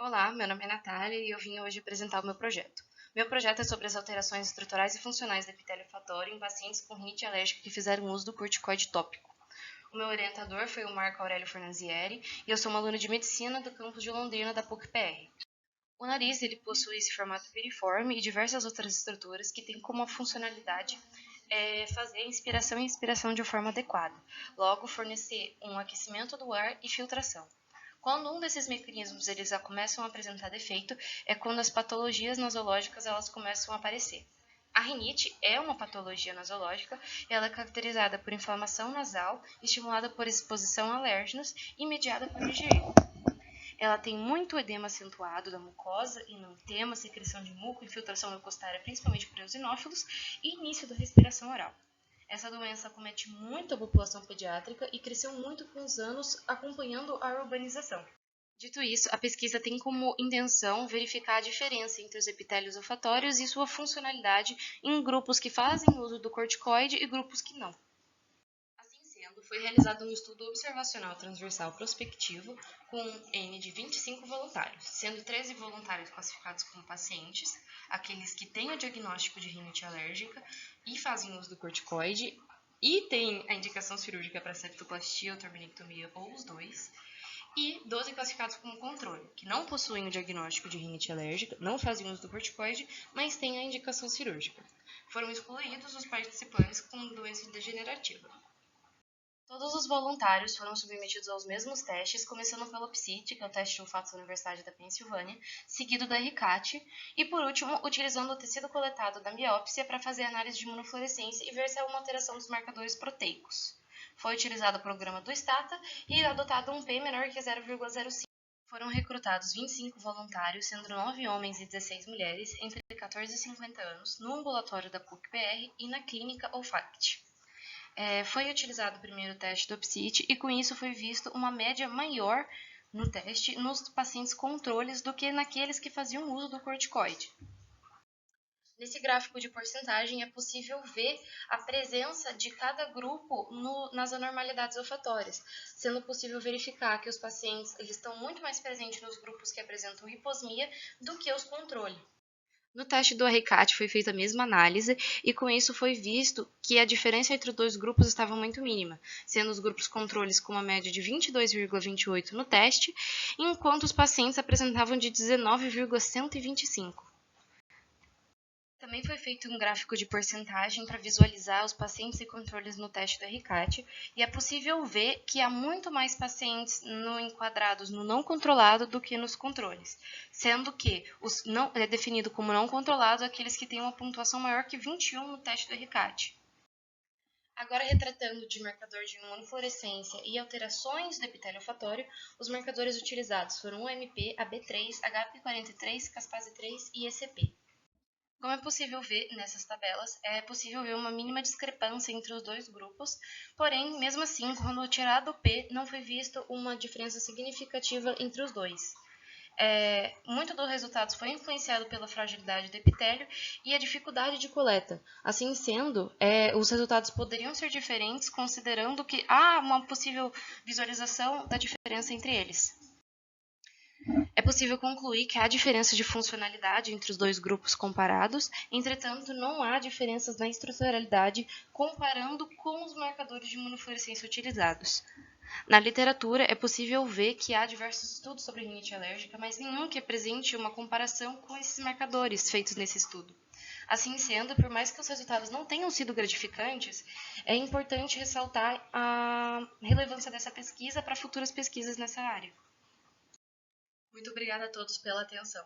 Olá, meu nome é Natália e eu vim hoje apresentar o meu projeto. Meu projeto é sobre as alterações estruturais e funcionais do epitélio olfatório em pacientes com rinite alérgica que fizeram uso do corticoide tópico. O meu orientador foi o Marco Aurélio Fornazieri e eu sou uma aluna de medicina do campus de Londrina da PUC-PR. O nariz ele possui esse formato piriforme e diversas outras estruturas que têm como funcionalidade fazer a inspiração e expiração de forma adequada, logo fornecer um aquecimento do ar e filtração. Quando um desses mecanismos eles já começam a apresentar defeito, é quando as patologias nosológicas elas começam a aparecer. A rinite é uma patologia nosológica, ela é caracterizada por inflamação nasal, estimulada por exposição a alérgenos e mediada por higiene. Ela tem muito edema acentuado da mucosa, enantema, secreção de muco, infiltração mucostária, principalmente por eosinófilos, e início da respiração oral. Essa doença acomete muito a população pediátrica e cresceu muito com os anos, acompanhando a urbanização. Dito isso, a pesquisa tem como intenção verificar a diferença entre os epitélios olfatórios e sua funcionalidade em grupos que fazem uso do corticoide e grupos que não. Assim sendo, foi realizado um estudo observacional transversal prospectivo com N de 25 voluntários, sendo 13 voluntários classificados como pacientes, aqueles que têm o diagnóstico de rinite alérgica e fazem uso do corticoide e têm a indicação cirúrgica para septoplastia ou turbinectomia ou os dois, e 12 classificados como controle, que não possuem o diagnóstico de rinite alérgica, não fazem uso do corticoide, mas têm a indicação cirúrgica. Foram excluídos os participantes com doença degenerativa. Todos os voluntários foram submetidos aos mesmos testes, começando pelo PSIT, que é o teste de olfato da Universidade da Pensilvânia, seguido da RICAT, e por último, utilizando o tecido coletado da biópsia para fazer análise de imunofluorescência e ver se há uma alteração dos marcadores proteicos. Foi utilizado o programa do STATA e adotado um P menor que 0,05. Foram recrutados 25 voluntários, sendo 9 homens e 16 mulheres, entre 14 e 50 anos, no ambulatório da PUC-PR e na clínica Olfact. Foi utilizado o primeiro teste do PSIT e com isso foi visto uma média maior no teste nos pacientes controles do que naqueles que faziam uso do corticoide. Nesse gráfico de porcentagem é possível ver a presença de cada grupo nas anormalidades olfatórias, sendo possível verificar que os pacientes eles estão muito mais presentes nos grupos que apresentam hiposmia do que os controles. No teste do RICAT foi feita a mesma análise e com isso foi visto que a diferença entre os dois grupos estava muito mínima, sendo os grupos controles com uma média de 22,28 no teste, enquanto os pacientes apresentavam de 19,125. Também foi feito um gráfico de porcentagem para visualizar os pacientes e controles no teste do RICAT, e é possível ver que há muito mais pacientes enquadrados no não controlado do que nos controles, sendo que é definido como não controlado aqueles que têm uma pontuação maior que 21 no teste do RICAT. Agora, retratando de marcador de imunofluorescência e alterações do epitélio olfatório, os marcadores utilizados foram o MP, AB3, HP43, caspase 3 e ECP. Como é possível ver nessas tabelas, é possível ver uma mínima discrepância entre os dois grupos, porém, mesmo assim, quando tirado o P, não foi visto uma diferença significativa entre os dois. Muito dos resultados foi influenciado pela fragilidade do epitélio e a dificuldade de coleta. Assim sendo, os resultados poderiam ser diferentes, considerando que há uma possível visualização da diferença entre eles. É possível concluir que há diferença de funcionalidade entre os dois grupos comparados, entretanto, não há diferenças na estruturalidade comparando com os marcadores de imunofluorescência utilizados. Na literatura, é possível ver que há diversos estudos sobre rinite alérgica, mas nenhum que apresente uma comparação com esses marcadores feitos nesse estudo. Assim sendo, por mais que os resultados não tenham sido gratificantes, é importante ressaltar a relevância dessa pesquisa para futuras pesquisas nessa área. Muito obrigada a todos pela atenção.